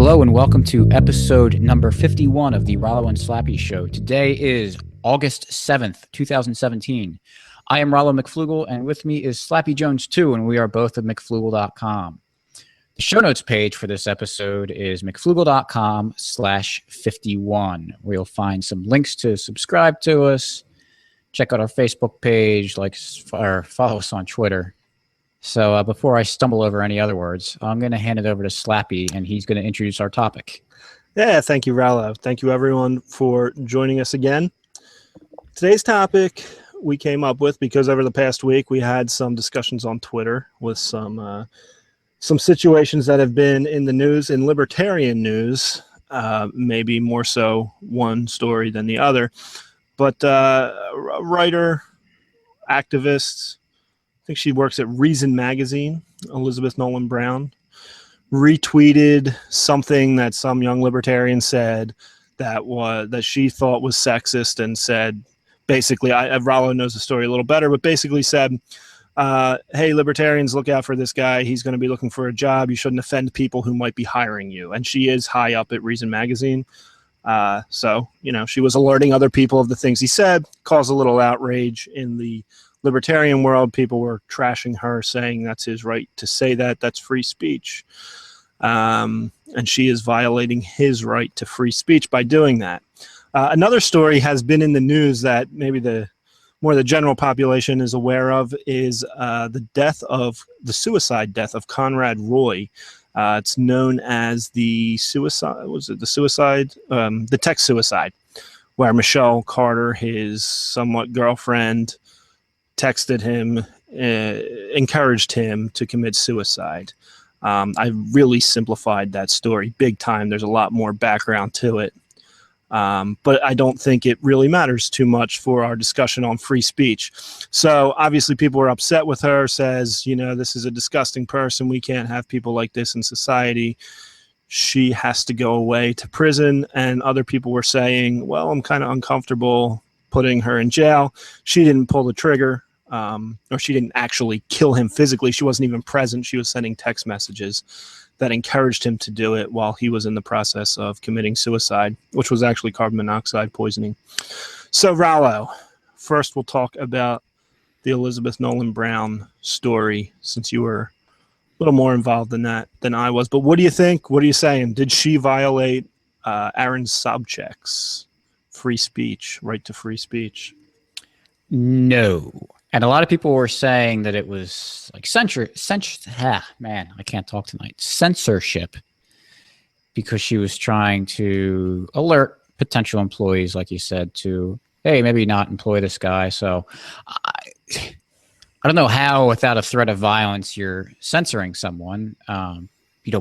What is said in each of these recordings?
Hello and welcome to episode number 51 of the Rollo and Slappy Show. Today is August 7th, 2017. I am Rollo McFlugel, and with me is Slappy Jones too, and we are both at McFlugel.com. The show notes page for this episode is McFlugel.com/51, where you'll find some links to subscribe to us, check out our Facebook page, or follow us on Twitter. So before I stumble over any other words, I'm going to hand it over to Slappy, and he's going to introduce our topic. Yeah, thank you, Rollo. Thank you, everyone, for joining us again. Today's topic we came up with because over the past week we had some discussions on Twitter with some situations that have been in the news, in libertarian news, maybe more so one story than the other. But a writer, activist, I think she works at Reason Magazine, Elizabeth Nolan Brown, retweeted something that some young libertarian said that she thought was sexist, and said, basically, Rollo knows the story a little better, but basically said, hey, libertarians, look out for this guy. He's going to be looking for a job. You shouldn't offend people who might be hiring you. And she is high up at Reason Magazine. So, she was alerting other people of the things he said, caused a little outrage in the libertarian world. People were trashing her, saying that's his right to say that. That's free speech. And she is violating his right to free speech by doing that. Another story has been in the news that maybe the general population is aware of is the suicide death of Conrad Roy. It's known as the tech suicide, where Michelle Carter, his somewhat girlfriend, texted him, encouraged him to commit suicide. I really simplified that story big time. There's a lot more background to it. But I don't think it really matters too much for our discussion on free speech. So obviously people were upset with her, says, this is a disgusting person. We can't have people like this in society. She has to go away to prison. And other people were saying, well, I'm kind of uncomfortable putting her in jail. She didn't pull the trigger. Or she didn't actually kill him physically. She wasn't even present. She was sending text messages that encouraged him to do it while he was in the process of committing suicide, which was actually carbon monoxide poisoning. So, Rollo, first we'll talk about the Elizabeth Nolan Brown story, since you were a little more involved in that than I was. But what do you think? What are you saying? Did she violate Aaron Sobchak's free speech, right to free speech? No. And a lot of people were saying that it was like censorship, because she was trying to alert potential employees, like you said, to, hey, maybe not employ this guy. So I don't know how, without a threat of violence, you're censoring someone.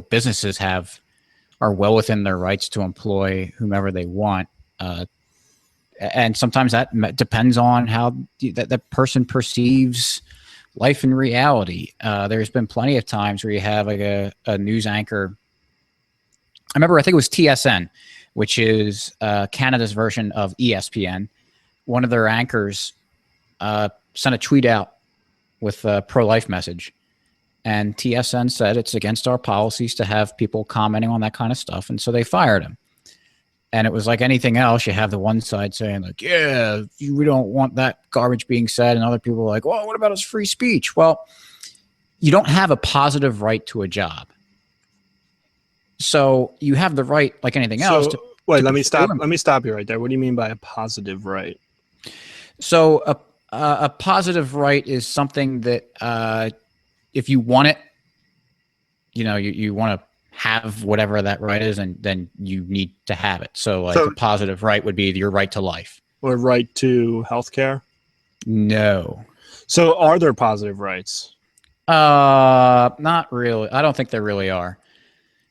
Businesses are well within their rights to employ whomever they want. And sometimes that depends on how that person perceives life in reality. There's been plenty of times where you have like a news anchor. I think it was TSN, which is Canada's version of ESPN. One of their anchors sent a tweet out with a pro-life message. And TSN said it's against our policies to have people commenting on that kind of stuff. And so they fired him. And it was like anything else. You have the one side saying, like, yeah, we don't want that garbage being said. And other people are like, well, what about his free speech? Well, you don't have a positive right to a job. So you have the right, like anything else. Let me stop you right there. What do you mean by a positive right? So a positive right is something that if you want it, you want to have whatever that right is, and then you need to have it. So a positive right would be your right to life. Or right to healthcare? No. So are there positive rights? Not really. I don't think there really are.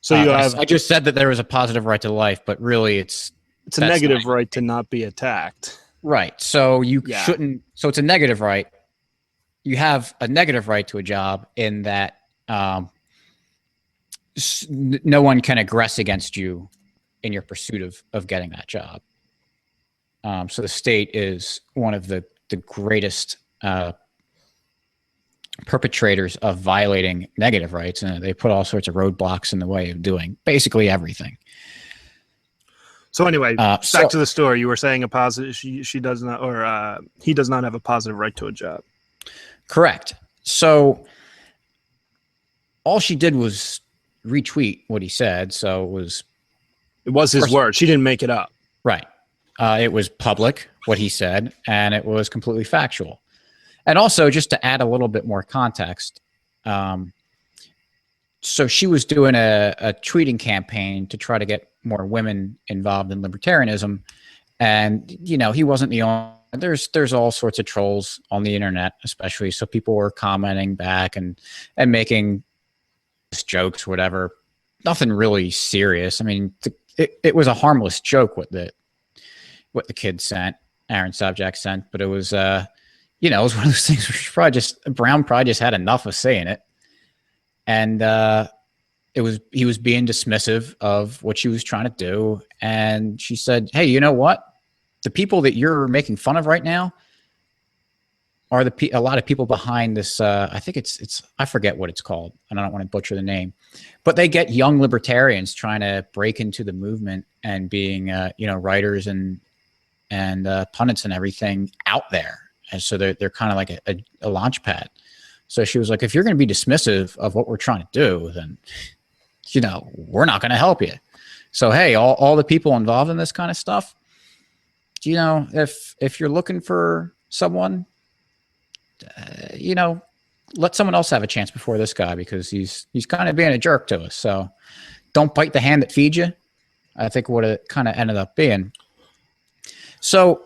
So I just said that there was a positive right to life, but really it's a negative right to not be attacked. Right. So you shouldn't. So it's a negative right. You have a negative right to a job in that no one can aggress against you in your pursuit of getting that job. So the state is one of the greatest perpetrators of violating negative rights, and they put all sorts of roadblocks in the way of doing basically everything. So anyway, back so- to the story. You were saying a positive. She does not, or he does not have a positive right to a job. Correct. So all she did was retweet what he said. So it was his word. She didn't make it up. Right. It was public, what he said, and it was completely factual. And also, just to add a little bit more context, so she was doing a tweeting campaign to try to get more women involved in libertarianism. And, he wasn't the only. There's all sorts of trolls on the internet, especially. So people were commenting back and making jokes, whatever. Nothing really serious. I mean, it was a harmless joke what the kid sent, Aaron Sobchak sent, but it was it was one of those things where Brown probably just had enough of saying it, and he was being dismissive of what she was trying to do, and she said, "Hey, you know what? The people that you're making fun of right now are a lot of people behind this. I think it's I forget what it's called, and I don't want to butcher the name, but they get young libertarians trying to break into the movement and being writers and pundits and everything out there, and so they're kind of like a launch pad." So she was like, "If you're going to be dismissive of what we're trying to do, then we're not going to help you. So hey, all the people involved in this kind of stuff, if you're looking for someone, let someone else have a chance before this guy, because he's kind of being a jerk to us. So don't bite the hand that feeds you." I think what it kind of ended up being. So,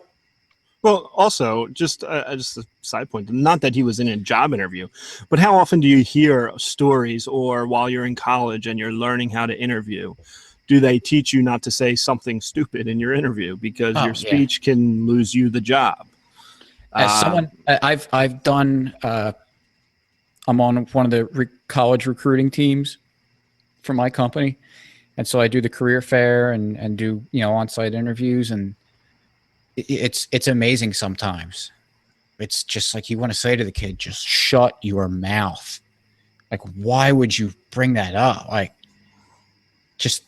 well, also just a side point, not that he was in a job interview, but how often do you hear stories, or while you're in college and you're learning how to interview, do they teach you not to say something stupid in your interview because your speech can lose you the job? As someone, I've done, I'm on one of the college recruiting teams for my company. And so I do the career fair and do, on-site interviews, and it's amazing sometimes. It's just like you want to say to the kid, just shut your mouth. Like, why would you bring that up? Like, just,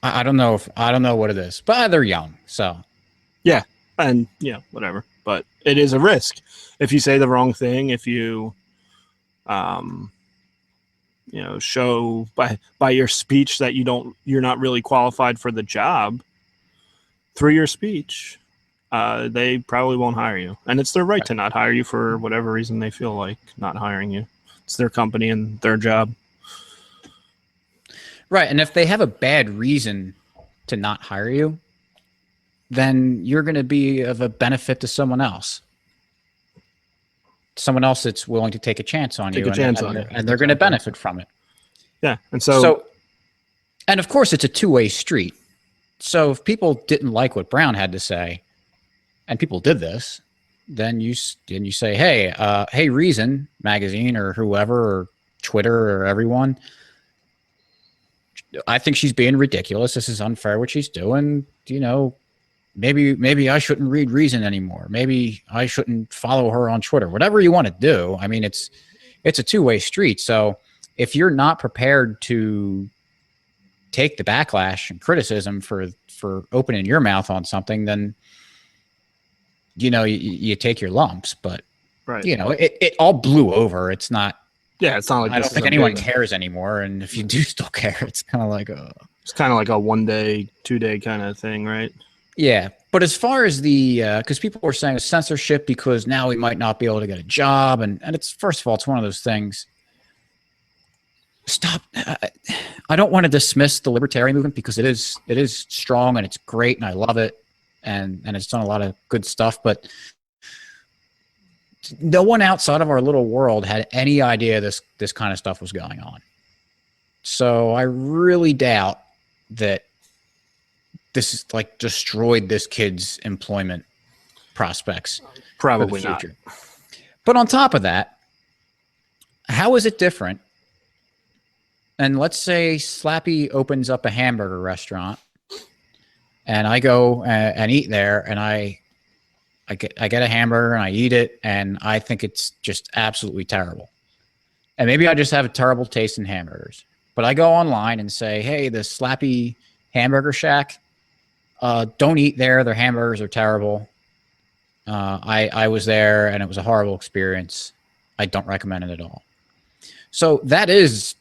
I don't know what it is, but they're young. So. Yeah. And whatever, but it is a risk. If you say the wrong thing, if you, show by your speech that you're not really qualified for the job through your speech, they probably won't hire you. And it's their right to not hire you for whatever reason they feel like not hiring you. It's their company and their job. Right. And if they have a bad reason to not hire you, then you're going to be of a benefit to someone else. Someone else that's willing to take a chance on you. And they're going to benefit from it. Yeah. And so, and of course, it's a two-way street. So if people didn't like what Brown had to say, and people did this, then you say, hey, Reason magazine or whoever, or Twitter or everyone, I think she's being ridiculous. This is unfair what she's doing. Maybe I shouldn't read Reason anymore. Maybe I shouldn't follow her on Twitter. Whatever you want to do. I mean, it's a two-way street. So if you're not prepared to take the backlash and criticism for opening your mouth on something, then you take your lumps. But right, it all blew over. It's not. Yeah, it's not like I don't think anyone cares anymore. And if you do still care, it's kind of like a 1 day, 2 day kind of thing, right? Yeah, but as far as because people were saying censorship because now we might not be able to get a job, and it's, first of all, it's one of those things. Stop. I don't want to dismiss the libertarian movement, because it is strong and it's great and I love it, and it's done a lot of good stuff, but no one outside of our little world had any idea this kind of stuff was going on. So I really doubt that this is destroyed this kid's employment prospects. Probably not. But on top of that, how is it different? And let's say Slappy opens up a hamburger restaurant, and I go and eat there, and I get a hamburger and I eat it, and I think it's just absolutely terrible. And maybe I just have a terrible taste in hamburgers. But I go online and say, hey, the Slappy Hamburger Shack, don't eat there. Their hamburgers are terrible. I was there and it was a horrible experience. I don't recommend it at all. So that is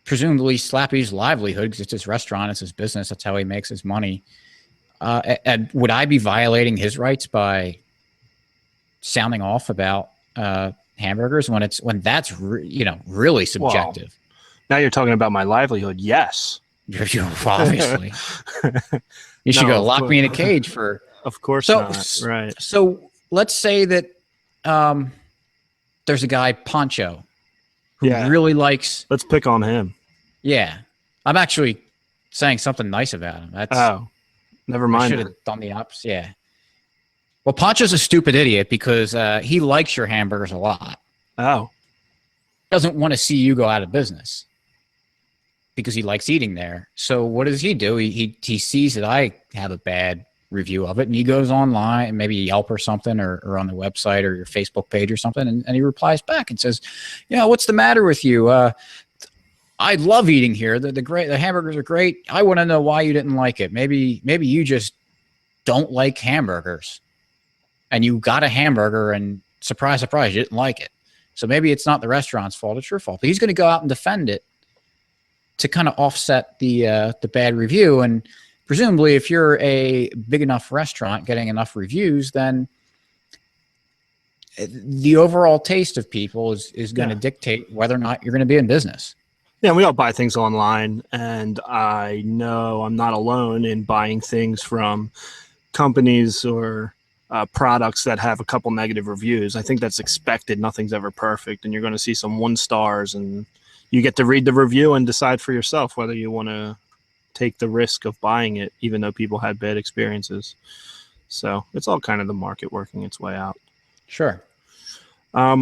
presumably Slappy's livelihood because it's his restaurant, it's his business. That's how he makes his money. And would I be violating his rights by sounding off about hamburgers when that's really subjective? Well, now you're talking about my livelihood. Yes, obviously. You should go lock me in a cage for. Of course not. Right. So let's say that there's a guy, Poncho, who really likes. Let's pick on him. Yeah. I'm actually saying something nice about him. Never mind. I should have done the opposite. Yeah. Well, Poncho's a stupid idiot because he likes your hamburgers a lot. Oh. He doesn't want to see you go out of business because he likes eating there. So what does he do? He sees that I have a bad review of it, and he goes online, maybe Yelp or something, or on the website or your Facebook page or something, and he replies back and says, what's the matter with you? I love eating here. The hamburgers are great. I want to know why you didn't like it. Maybe you just don't like hamburgers, and you got a hamburger and surprise, surprise, you didn't like it. So maybe it's not the restaurant's fault; it's your fault. But he's going to go out and defend it to kind of offset the bad review. And presumably, if you're a big enough restaurant getting enough reviews, then the overall taste of people is going to dictate whether or not you're going to be in business. Yeah, we all buy things online, and I know I'm not alone in buying things from companies or products that have a couple negative reviews. I think that's expected. Nothing's ever perfect, and you're going to see some 1 stars, and you get to read the review and decide for yourself whether you want to take the risk of buying it, even though people had bad experiences. So it's all kind of the market working its way out. Sure. I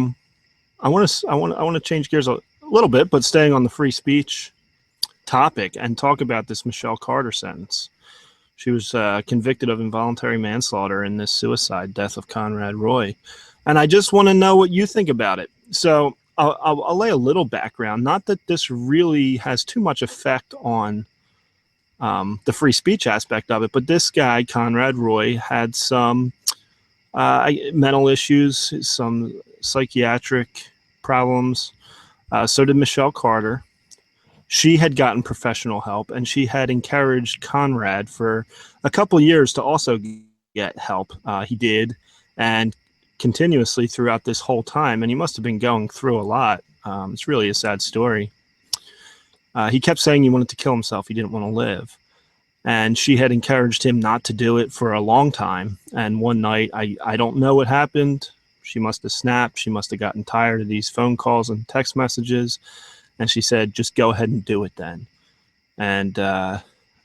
want to change gears a little bit, but staying on the free speech topic and talk about this Michelle Carter sentence. She was convicted of involuntary manslaughter in this suicide death of Conrad Roy. And I just want to know what you think about it. So I'll lay a little background. Not that this really has too much effect on the free speech aspect of it, but this guy, Conrad Roy, had some mental issues, some psychiatric problems. So did Michelle Carter. She had gotten professional help, and she had encouraged Conrad for a couple of years to also get help. He did, and continuously throughout this whole time, and he must have been going through a lot. It's really a sad story. He kept saying he wanted to kill himself. He didn't want to live. And she had encouraged him not to do it for a long time. And one night, I don't know what happened. She must have snapped. She must have gotten tired of these phone calls and text messages. And she said, just go ahead and do it then. And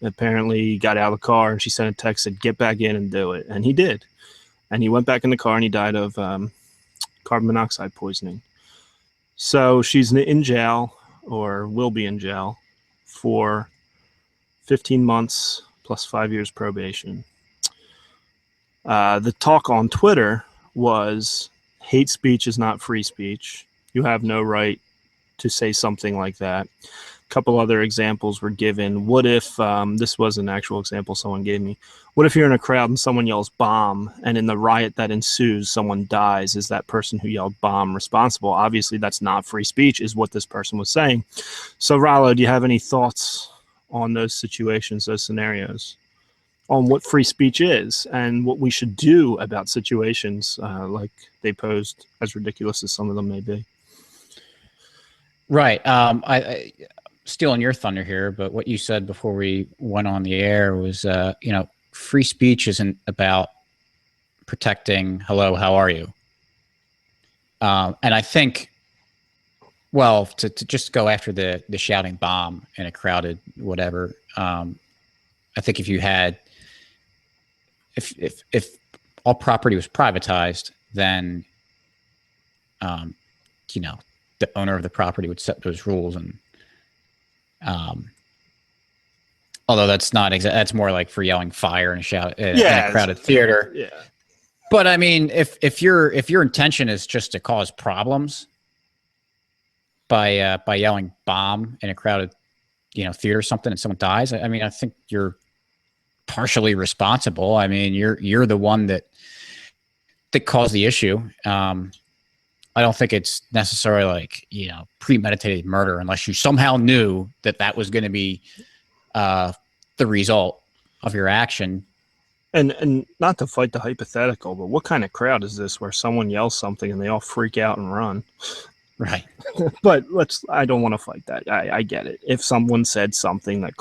apparently he got out of the car and she sent a text, said, get back in and do it. And he did. And he went back in the car and he died of carbon monoxide poisoning. So she's in jail, or will be in jail, for 15 months plus 5 years probation. The talk on Twitter was hate speech is not free speech. You have no right to say something like that. A couple other examples were given. What if, this was an actual example someone gave me, what if you're in a crowd and someone yells bomb, and in the riot that ensues, someone dies? Is that person who yelled bomb responsible? Obviously, that's not free speech, is what this person was saying. So, Rollo, do you have any thoughts on those situations, those scenarios, on what free speech is and what we should do about situations like they posed, as ridiculous as some of them may be? Right. I stealing your thunder here, but what you said before we went on the air was, free speech isn't about protecting, hello, how are you? And I think, well, to just go after the shouting bomb in a crowded whatever, I think if all property was privatized, then, the owner of the property would set those rules. And although that's not that's more like for yelling fire and shout in a crowded theater. Yeah. But I mean, if your intention is just to cause problems, by yelling bomb in a crowded, theater or something, and someone dies. I mean, I think you're partially responsible. I mean, you're the one that caused the issue. I don't think it's necessarily like, premeditated murder unless you somehow knew that was going to be the result of your action. And not to fight the hypothetical, but what kind of crowd is this where someone yells something and they all freak out and run? Right. But I don't want to fight that. I get it. If someone said something that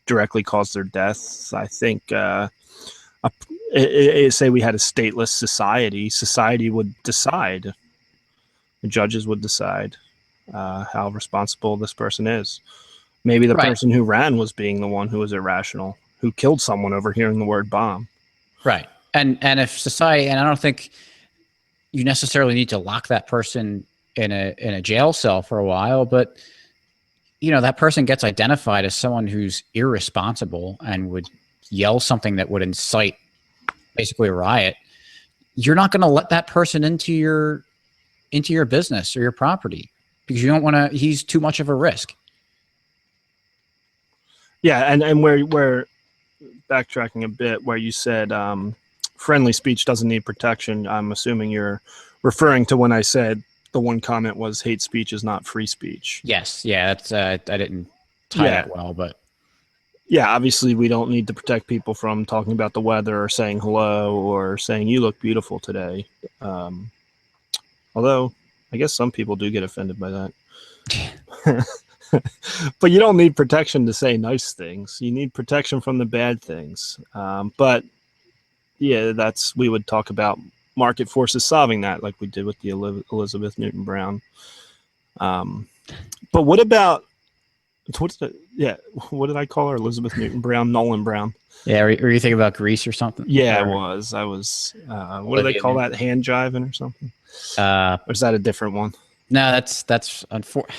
directly caused their death, I think, say we had a stateless society would decide. The judges would decide how responsible this person is. Maybe the person who ran was being the one who was irrational, who killed someone over hearing the word bomb. Right. And if society, and I don't think you necessarily need to lock that person in a jail cell for a while, but that person gets identified as someone who's irresponsible and would yell something that would incite basically a riot. You're not going to let that person into your business or your property because you don't want to. He's too much of a risk. Yeah, and where backtracking a bit, where you said friendly speech doesn't need protection, I'm assuming you're referring to when I said the one comment was hate speech is not free speech. Yes, yeah, that's I didn't tie that well, but yeah, obviously we don't need to protect people from talking about the weather or saying hello or saying you look beautiful today. Although I guess some people do get offended by that. But you don't need protection to say nice things. You need protection from the bad things. But yeah, we would talk about market forces solving that, like we did with the Elizabeth Newton Brown. But what about what did I call her? Elizabeth Newton Brown, Nolan Brown. Yeah, were you thinking about Grease or something? Yeah, I was. What do they call that? Hand jiving or something? Or is that a different one? No, that's unfortunate.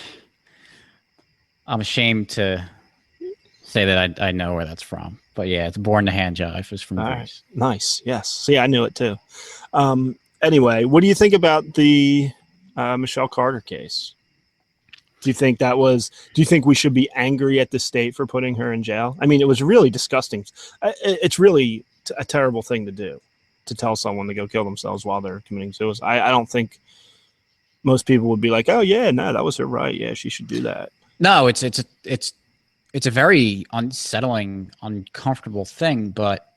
I'm ashamed to say that I know where that's from, but yeah, it's Born to Hand Jive is from Grease. Right. Nice. Yes. See, I knew it too. Anyway, what do you think about the Michelle Carter case? Do you think we should be angry at the state for putting her in jail? I mean, it was really disgusting. It's really a terrible thing to do, to tell someone to go kill themselves while they're committing suicide. I don't think most people would be like, oh yeah, no, that was her right. Yeah, she should do that. No, it's a very unsettling, uncomfortable thing. But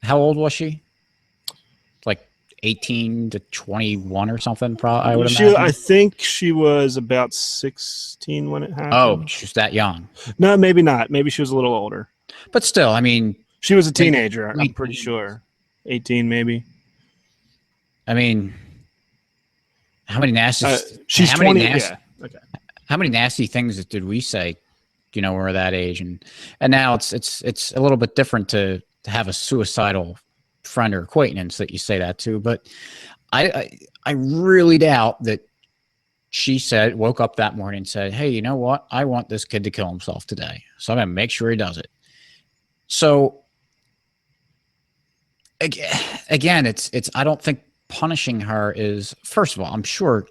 how old was she? Like 18 to 21 or something. Probably, I would imagine. I think she was about 16 when it happened. Oh, she was that young. No, maybe not. Maybe she was a little older. But still, I mean, she was a teenager. I'm pretty sure 18, maybe. I mean, how many nasty? She's 20. Yeah. Okay. How many nasty things did we say, when we were that age? And now it's a little bit different to have a suicidal friend or acquaintance that you say that to. But I really doubt that she woke up that morning and said, hey, you know what? I want this kid to kill himself today, so I'm going to make sure he does it. So again, it's I don't think punishing her is, first of all, I'm sure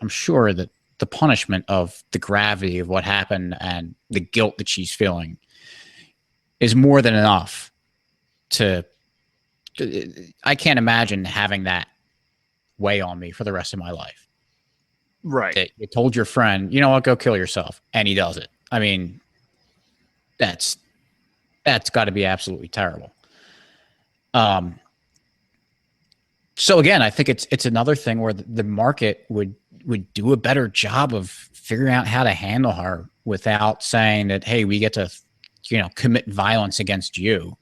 that the punishment of the gravity of what happened and the guilt that she's feeling is more than enough I can't imagine having that weigh on me for the rest of my life. Right. That you told your friend, you know what, go kill yourself, and he does it. I mean, that's got to be absolutely terrible. So again, I think it's another thing where the market would do a better job of figuring out how to handle her without saying that, hey, we get to, commit violence against you.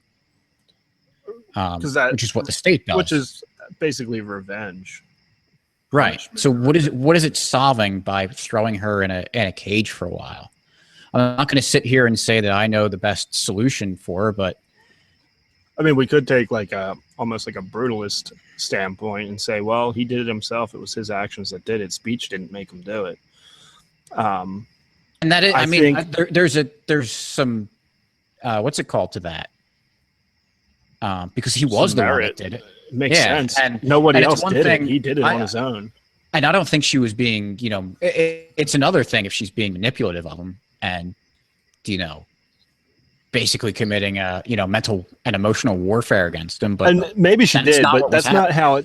Which is what the state does. Which is basically revenge. Right. So what is it solving by throwing her in a cage for a while? I'm not going to sit here and say that I know the best solution for her, but I mean, we could take almost like a brutalist standpoint and say, well, he did it himself. It was his actions that did it. Speech didn't make him do it. And that is, I mean, there's some, what's it called to that? Because he was the one that did it. It makes sense. And nobody else did it. He did it on his own. And I don't think she was being, it's another thing if she's being manipulative of him and, basically committing mental and emotional warfare against him. But and maybe she did, but that's not how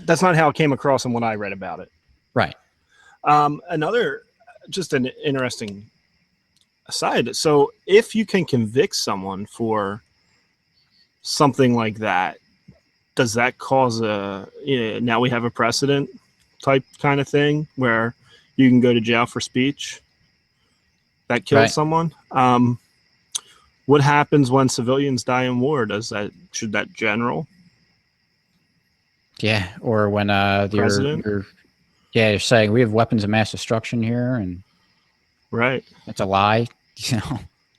it came across in what I read about it. Right. Another, just an interesting aside. So if you can convict someone for something like that, does that cause now we have a precedent type kind of thing where you can go to jail for speech that kills someone? What happens when civilians die in war? Should that general? Yeah, or when you're saying we have weapons of mass destruction here, and right, it's a lie,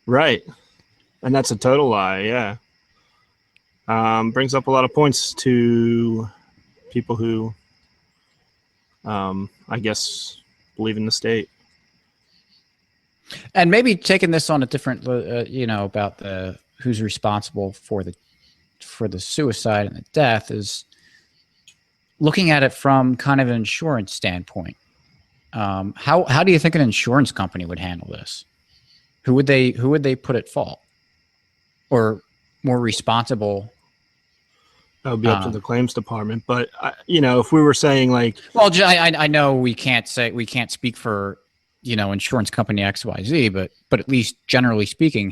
right, and that's a total lie. Yeah, brings up a lot of points to people who, I guess, believe in the state. And maybe taking this on a different, about who's responsible for the suicide and the death is looking at it from kind of an insurance standpoint. How do you think an insurance company would handle this? Who would they put at fault, or more responsible? That would be up to the claims department. But if we were saying like, well, I know we can't speak for insurance company XYZ, but at least generally speaking,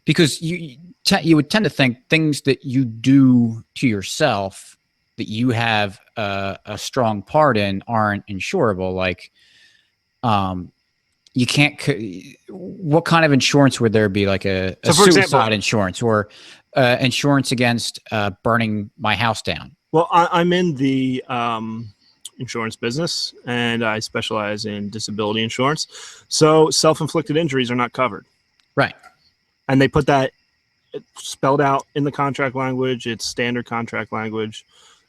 because you would tend to think things that you do to yourself that you have a strong part in aren't insurable. Like, you can't. What kind of insurance would there be? Like a suicide insurance or insurance against burning my house down? Well, I'm in the insurance business, and I specialize in disability insurance. So self-inflicted injuries are not covered. Right. And they put that spelled out in the contract language. It's standard contract language.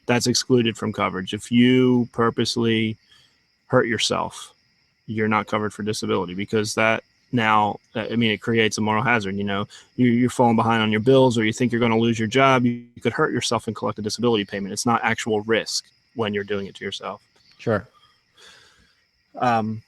That's excluded from coverage. If you purposely hurt yourself, you're not covered for disability, because that now, it creates a moral hazard. You're falling behind on your bills, or you think you're going to lose your job. You could hurt yourself and collect a disability payment. It's not actual risk when you're doing it to yourself. Sure.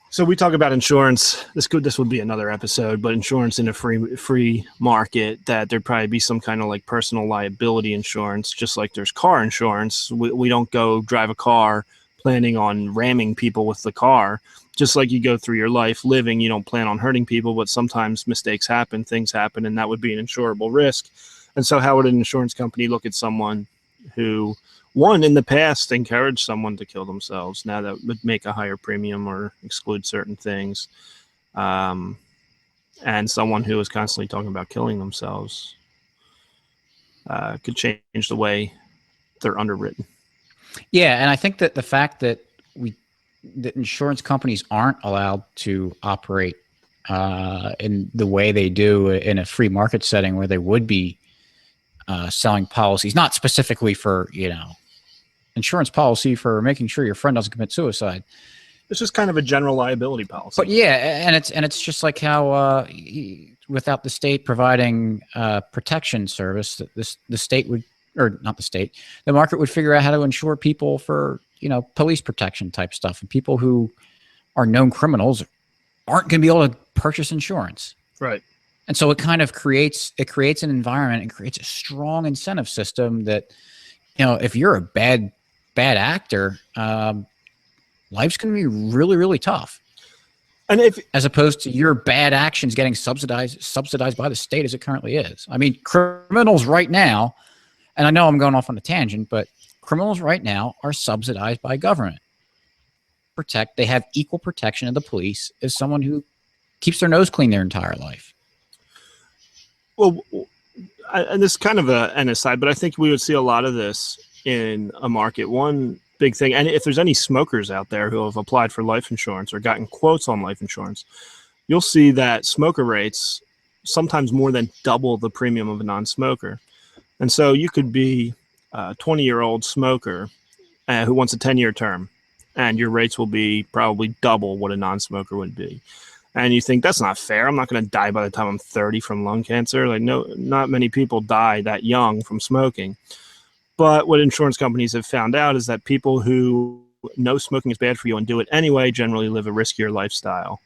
So we talk about insurance. This would be another episode, but insurance in a free market, that there'd probably be some kind of like personal liability insurance, just like there's car insurance. We don't go drive a car planning on ramming people with the car. Just like you go through your life living, you don't plan on hurting people, but sometimes mistakes happen, things happen, and that would be an insurable risk. And so how would an insurance company look at someone who, one, in the past encouraged someone to kill themselves? Now that would make a higher premium or exclude certain things. And someone who is constantly talking about killing themselves could change the way they're underwritten. Yeah, and I think that the fact that insurance companies aren't allowed to operate in the way they do in a free market setting, where they would be selling policies, not specifically for, insurance policy for making sure your friend doesn't commit suicide. It's just kind of a general liability policy. But yeah, and it's just like how without the state providing protection service, the state would, or not the state, the market would figure out how to insure people for, police protection type stuff, and people who are known criminals aren't going to be able to purchase insurance. Right. And so it kind of creates an environment and creates a strong incentive system that, if you're a bad actor, life's going to be really, really tough. And as opposed to your bad actions getting subsidized by the state as it currently is. I mean, criminals right now, and I know I'm going off on a tangent, but criminals right now are subsidized by government. They have equal protection of the police as someone who keeps their nose clean their entire life. Well, and this is kind of an aside, but I think we would see a lot of this in a market. One big thing, and if there's any smokers out there who have applied for life insurance or gotten quotes on life insurance, you'll see that smoker rates sometimes more than double the premium of a non-smoker. And so you could be a 20-year-old smoker who wants a 10-year term, and your rates will be probably double what a non-smoker would be. And you think, that's not fair. I'm not going to die by the time I'm 30 from lung cancer. Like, no, not many people die that young from smoking. But what insurance companies have found out is that people who know smoking is bad for you and do it anyway, generally live a riskier lifestyle.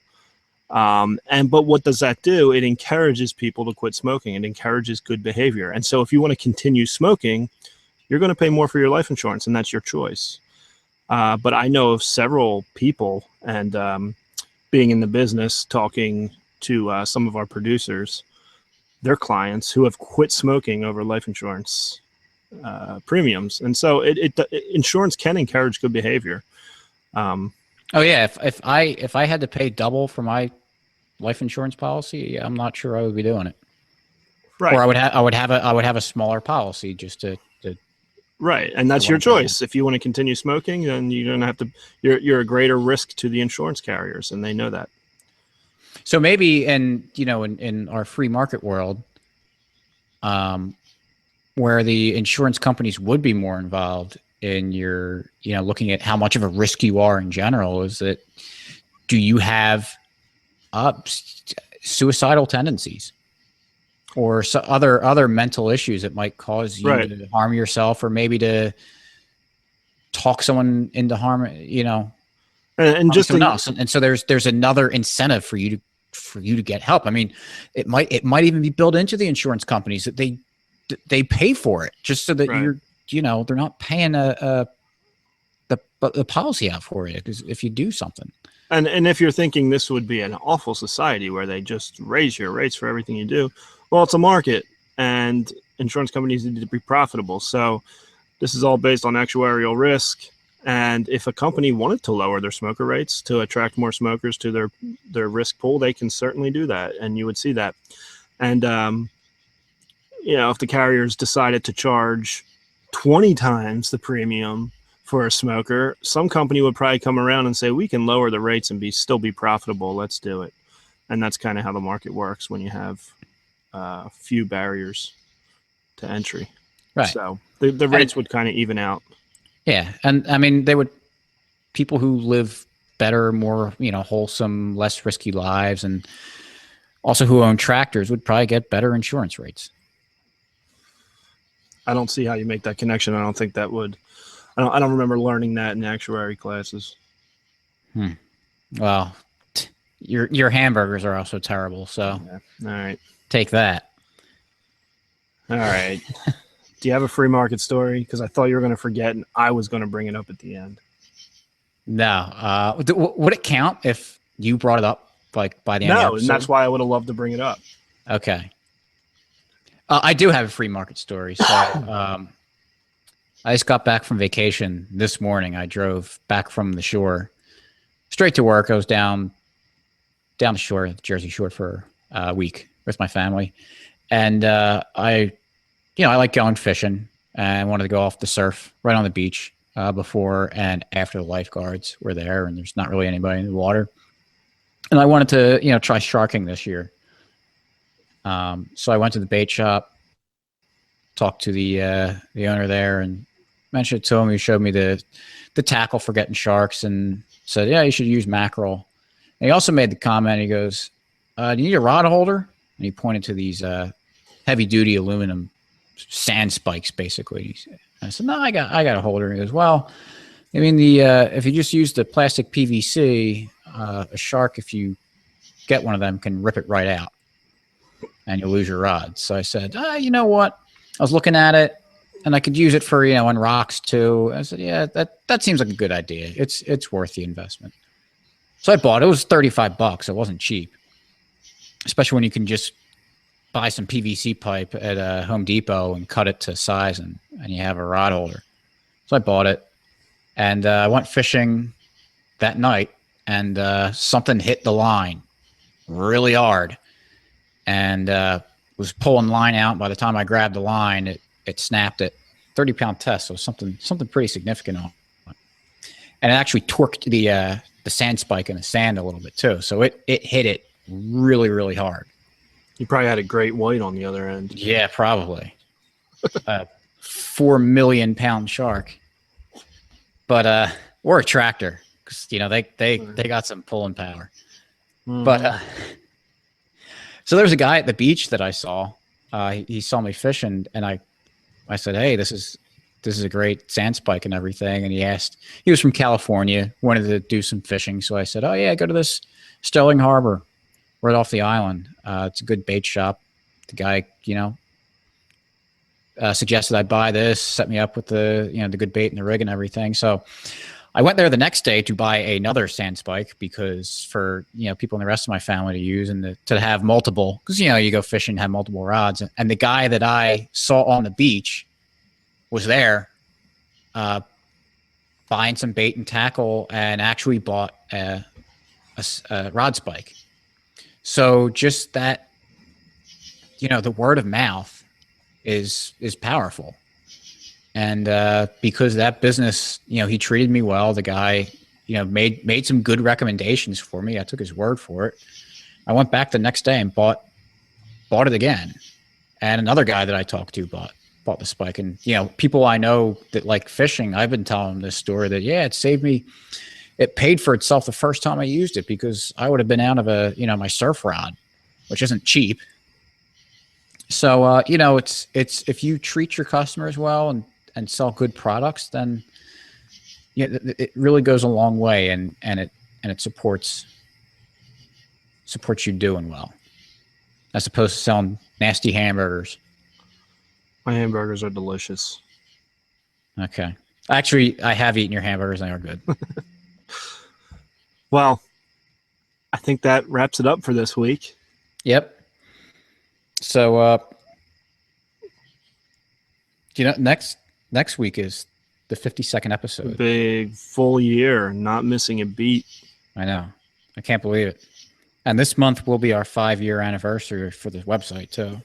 But what does that do? It encourages people to quit smoking. It encourages good behavior. And so if you want to continue smoking, you're going to pay more for your life insurance, and that's your choice. But I know of several people, and being in the business, talking to some of our producers, their clients who have quit smoking over life insurance premiums. And so insurance can encourage good behavior. Oh yeah, if I had to pay double for my life insurance policy, I'm not sure I would be doing it. Right. Or I would have a smaller policy just to right. And that's your choice. If you want to continue smoking, then you're going to have to, you're a greater risk to the insurance carriers, and they know that. So maybe, in our free market world, where the insurance companies would be more involved in your, looking at how much of a risk you are in general, is that, do you have suicidal tendencies or other mental issues that might cause you to harm yourself, or maybe to talk someone into harm, and just someone else. And so there's another incentive for you to get help. I mean, it might even be built into the insurance companies that they pay for it just so that they're not paying the policy out for you if you do something. And if you're thinking this would be an awful society where they just raise your rates for everything you do, well, it's a market, and insurance companies need to be profitable. So this is all based on actuarial risk. And if a company wanted to lower their smoker rates to attract more smokers to their risk pool, they can certainly do that, and you would see that. And if the carriers decided to charge 20 times the premium for a smoker, some company would probably come around and say, we can lower the rates and still be profitable. Let's do it. And that's kind of how the market works when you have few barriers to entry. Right. So the rates would kind of even out. Yeah. And I mean, people who live better, more, wholesome, less risky lives, and also who own tractors would probably get better insurance rates. I don't see how you make that connection. I don't think that would. I don't remember learning that in actuary classes. Well, your hamburgers are also terrible. So yeah. All right, take that. All right. Do you have a free market story? Because I thought you were going to forget, and I was going to bring it up at the end. No. Would it count if you brought it up by the end? No, and that's why I would have loved to bring it up. Okay. I do have a free market story. So I just got back from vacation this morning. I drove back from the shore straight to work. I was down the shore, the Jersey Shore, for a week with my family. And I like going fishing, and I wanted to go off the surf right on the beach before and after the lifeguards were there, and there's not really anybody in the water. And I wanted to, try sharking this year. So I went to the bait shop, talked to the owner there, and mentioned it to him. He showed me the tackle for getting sharks, and said, yeah, you should use mackerel. And he also made the comment, he goes, do you need a rod holder? And he pointed to these heavy duty aluminum sand spikes, basically. I said, no, I got a holder. He goes, well, I mean, if you just use the plastic PVC, a shark, if you get one of them, can rip it right out and you'll lose your rod. So I said, you know what? I was looking at it, and I could use it for, on rocks too. I said, yeah, that seems like a good idea. It's worth the investment. So I bought it. It was $35. It wasn't cheap, especially when you can just buy some PVC pipe at Home Depot and cut it to size, and you have a rod holder. So I bought it, and I went fishing that night, and something hit the line really hard, and was pulling line out. By the time I grabbed the line, it snapped at 30-pound test. So something pretty significant on it. And it actually torqued the sand spike in the sand a little bit too. So it hit it really, really hard. You probably had a great white on the other end. Yeah, probably. 4 million pound shark. But or a tractor, because they got some pulling power. Mm-hmm. But so there's a guy at the beach that I saw. He saw me fishing, and I said, hey, this is this is a great sand spike and everything. And he was from California, wanted to do some fishing. So I said, oh yeah, go to this Sterling Harbor right off the island. It's a good bait shop. The guy, suggested I buy this, set me up with the good bait and the rig and everything. So I went there the next day to buy another sand spike because for people in the rest of my family to use and to have multiple, because you go fishing and have multiple rods. And the guy that I saw on the beach was there buying some bait and tackle and actually bought a rod spike. So just that, the word of mouth is powerful. And because that business, he treated me well. The guy, made some good recommendations for me. I took his word for it. I went back the next day and bought it again. And another guy that I talked to bought the spike. And, people I know that like fishing, I've been telling them this story that, it saved me. It paid for itself the first time I used it because I would have been out of my surf rod, which isn't cheap. So, it's if you treat your customers well and sell good products, then it really goes a long way and it supports you doing well as opposed to selling nasty hamburgers. My hamburgers are delicious. Okay. Actually, I have eaten your hamburgers and they are good. Well, I think that wraps it up for this week. Yep. So, next week is the 52nd episode. Big full year, not missing a beat. I know. I can't believe it. And this month will be our 5-year anniversary for the website too.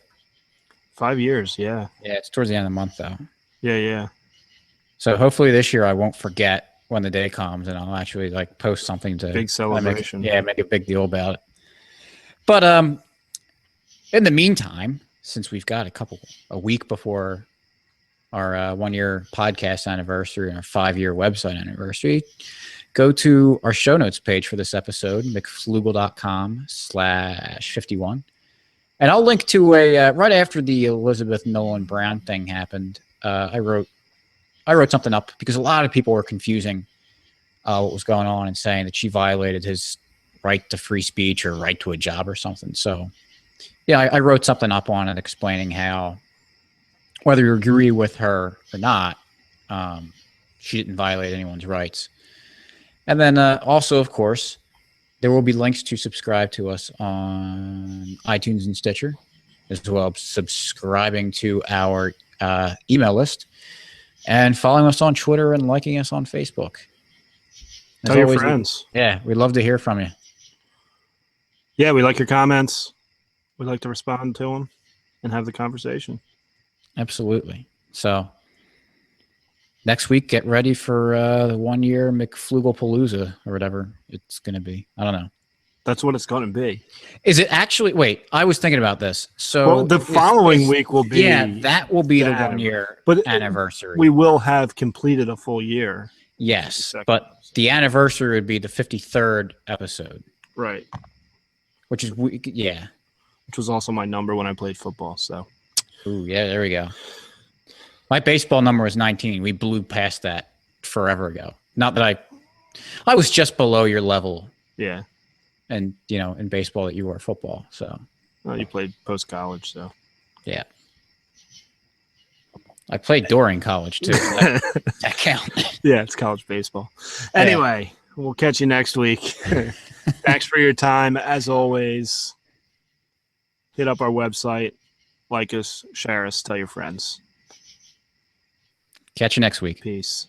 5 years, yeah. Yeah, it's towards the end of the month though. Yeah. So hopefully this year I won't forget when the day comes and I'll actually post something to big celebration. Make a big deal about it. But in the meantime, since we've got a week before our 1-year podcast anniversary and our 5-year website anniversary, go to our show notes page for this episode, mcflugel.com/51. And I'll link to right after the Elizabeth Nolan Brown thing happened, I wrote something up because a lot of people were confusing what was going on and saying that she violated his right to free speech or right to a job or something. So yeah, I wrote something up on it explaining how, whether you agree with her or not, she didn't violate anyone's rights. And then also, of course, there will be links to subscribe to us on iTunes and Stitcher, as well as subscribing to our email list and following us on Twitter and liking us on Facebook. Tell your friends. Yeah, we'd love to hear from you. Yeah, we like your comments. We'd like to respond to them and have the conversation. Absolutely. So next week, get ready for the 1-year McFlugelpalooza or whatever it's going to be. I don't know. That's what it's going to be. Is it actually? Wait, I was thinking about this. So the following week will be. Yeah, that will be the 1-year anniversary. We will have completed a full year. Yes, but the anniversary would be the 53rd episode. Right. Which is, yeah. Which was also my number when I played football, so. Ooh, yeah, there we go. My baseball number was 19. We blew past that forever ago. Not that I was just below your level. Yeah. And, in baseball that you were football, so. Well, you played post-college, so. Yeah. I played during college, too. That counts. Yeah, it's college baseball. Anyway, we'll catch you next week. Thanks for your time. As always, hit up our website, like us, share us, tell your friends. Catch you next week. Peace.